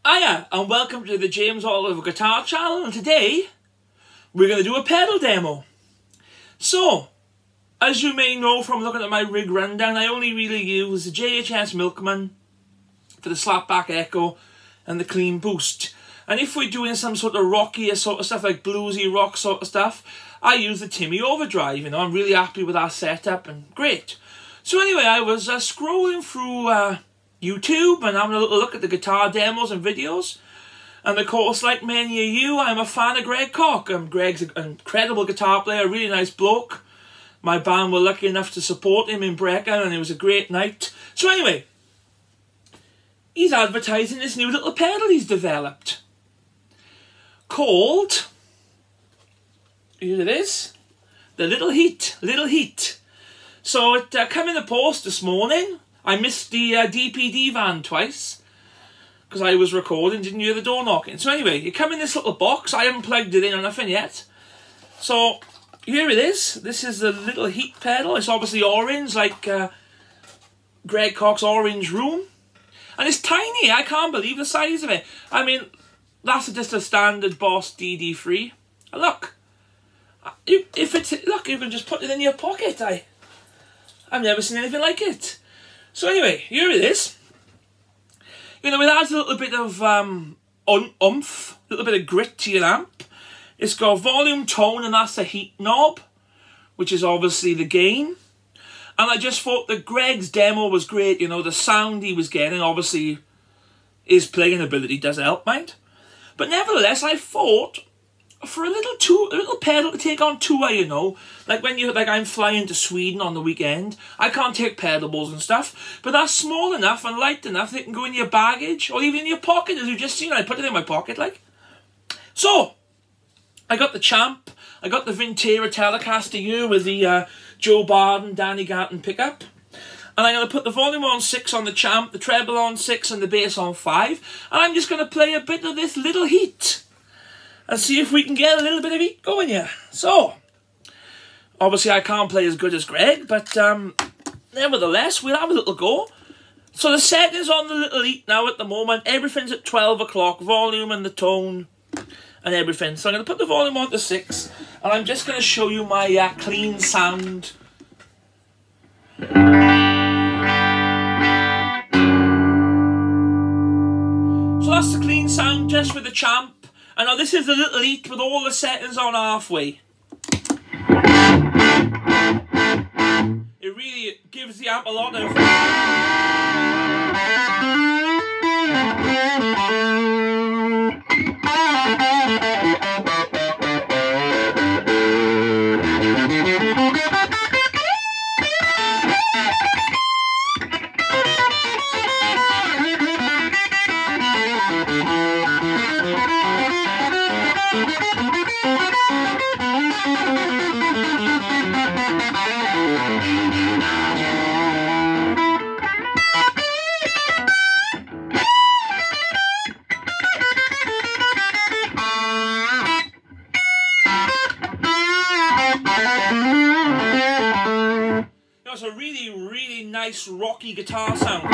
Hiya, and welcome to the James Oliver Guitar Channel, and today we're going to do a pedal demo. So, as you may know from looking at my rig rundown, I only really use the JHS Milkman for the slapback echo and the clean boost. And if we're doing some sort of rockier sort of stuff, like bluesy rock sort of stuff, I use the Timmy Overdrive. You know, I'm really happy with that setup and great. So anyway, I was scrolling through YouTube and having a little look at the guitar demos and videos, and of course, like many of you, I'm a fan of Greg Koch. Greg's an incredible guitar player, a really nice bloke. My band were lucky enough to support him in Brecon, and it was a great night. So anyway, he's advertising this new little pedal he's developed called, here it is, the Little Heat. So it came in the post this morning. I missed the DPD van twice because I was recording, didn't hear the door knocking. So anyway, you come in this little box. I haven't plugged it in or nothing yet. So here it is. This is the Little Heat pedal. It's obviously orange, like Greg Koch's Orange Room. And it's tiny. I can't believe the size of it. I mean, that's just a standard Boss DD3. Look. Look, you can just put it in your pocket. I've never seen anything like it. So anyway, here it is. You know, it adds a little bit of oomph, a little bit of grit to your amp. It's got volume, tone, and that's the heat knob, which is obviously the gain. And I just thought that Greg's demo was great. You know, the sound he was getting, obviously, his playing ability does help, mind. But nevertheless, I thought, for a little pedal to take on tour, you know, like when I'm flying to Sweden on the weekend, I can't take pedalables and stuff, but that's small enough and light enough that it can go in your baggage or even in your pocket, as you've just seen. I put it in my pocket, like. So, I got the Champ, I got the Vintera Telecaster here with the Joe Barden, Danny Gatton pickup, and I'm going to put the volume on 6 on the Champ, the treble on 6 and the bass on 5, and I'm just going to play a bit of this Little Heat and see if we can get a little bit of heat going here. So, obviously I can't play as good as Greg, but nevertheless, we'll have a little go. So the settings on the Little Heat now at the moment, everything's at 12 o'clock, volume and the tone and everything. So I'm going to put the volume on to 6, and I'm just going to show you my clean sound. So that's the clean sound just with the Champ. And now this is the Little Heat with all the settings on halfway. It really gives the amp a lot of... It's a really nice rocky guitar sound.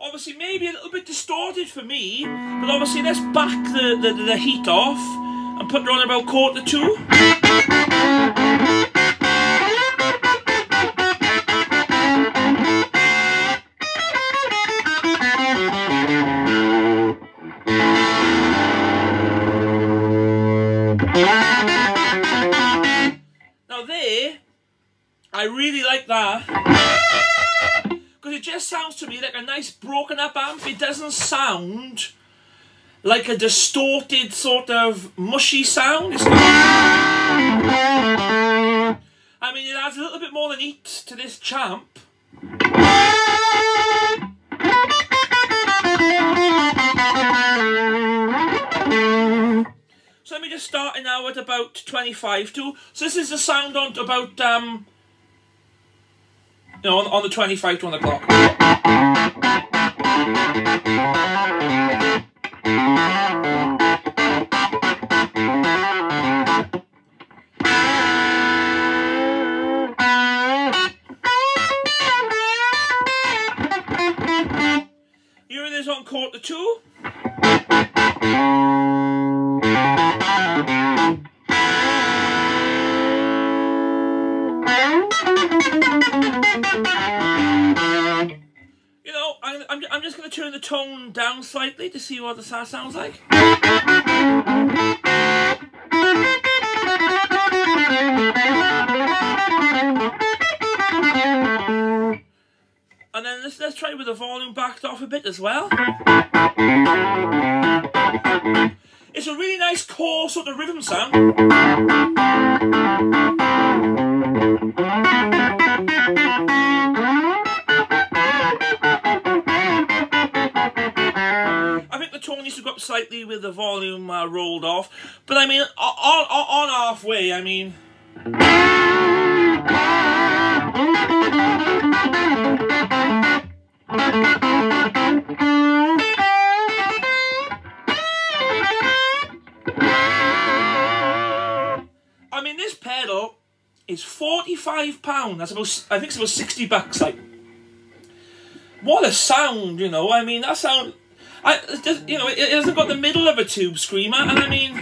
Obviously maybe a little bit distorted for me, but obviously let's back the heat off and put it on about 1/4 to. Now there, I really like that, because it just sounds to me like a nice broken up amp. It doesn't sound like a distorted sort of mushy sound. I mean, it adds a little bit more than heat to this Champ. So let me just start it now at about 25 to. So this is the sound on about you know, on the 25 to 1 o'clock. support the two. You know, I'm just going to turn the tone down slightly to see what the sounds like. And then let's try with the volume backed off a bit as well. It's a really nice core sort of rhythm sound. I think the tone needs to go up slightly with the volume rolled off. But I mean, on halfway, I mean... this pedal is £45. I think it's about 60 bucks. Like, what a sound, you know. I mean, that sound, you know, it hasn't got the middle of a tube screamer, and I mean,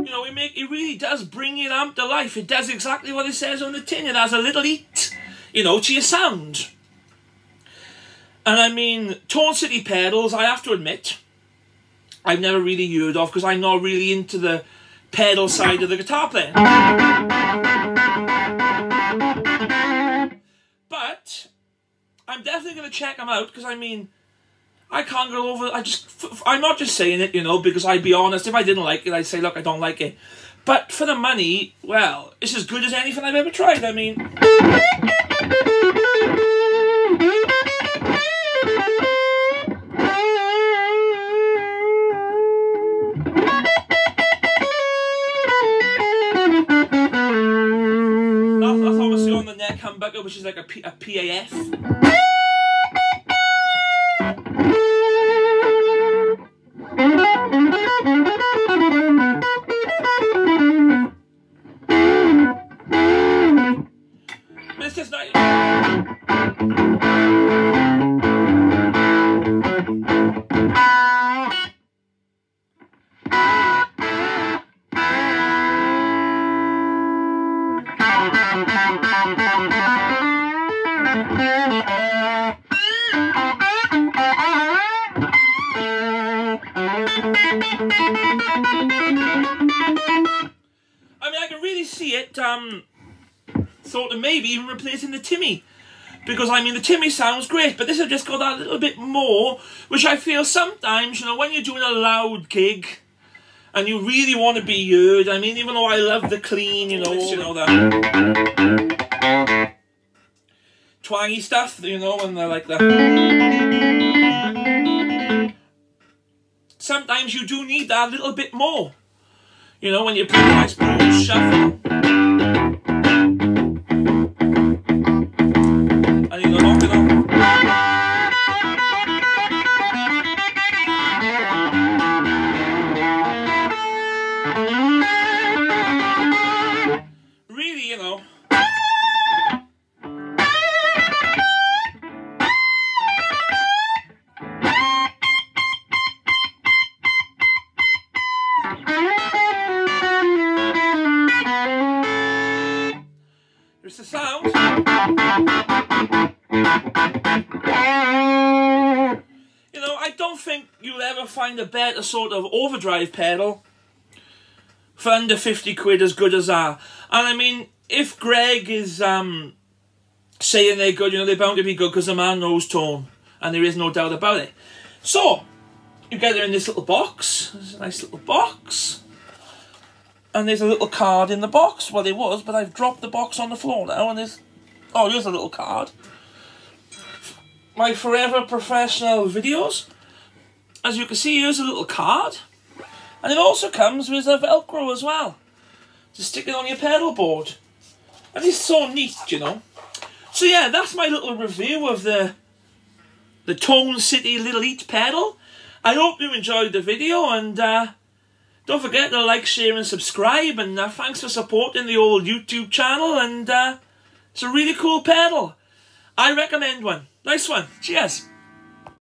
you know, it really does bring your amp to life. It does exactly what it says on the tin. It has a little eat, you know, to your sound. And I mean, Tone City pedals, I have to admit, I've never really heard of, because I'm not really into the pedal side of the guitar playing. But I'm definitely going to check them out, because I mean, I can't go over... I'm not just saying it, you know, because I'd be honest. If I didn't like it, I'd say, look, I don't like it. But for the money, well, it's as good as anything I've ever tried. I mean... That's obviously on the neck humbucker, which is like a PAF. But it's just nice. I mean, I can really see it, sort of maybe even replacing the Timmy. Because, I mean, the Timmy sounds great, but this has just got that little bit more, which I feel sometimes, you know, when you're doing a loud gig, and you really want to be heard, I mean, even though I love the clean, you know, that twangy stuff, you know, and they're like that. Sometimes you do need that little bit more. You know, when you play a nice blues shuffle. And you lock it up. Really, you know. Here's the sound. You know, I don't think you'll ever find a better sort of overdrive pedal for under 50 quid as good as that. And I mean, if Greg is saying they're good, you know, they're bound to be good because the man knows tone. And there is no doubt about it. So, you get it in this little box. There's a nice little box. And there's a little card in the box. Well, there was, but I've dropped the box on the floor now, and there's... Oh, here's a little card. My forever professional videos. As you can see, here's a little card. And it also comes with a Velcro as well, to stick it on your pedal board. And it's so neat, you know. So yeah, that's my little review of the Tone City Little Eat pedal. I hope you enjoyed the video, and... don't forget to like, share and subscribe, and thanks for supporting the old YouTube channel, and it's a really cool pedal. I recommend one. Nice one. Cheers.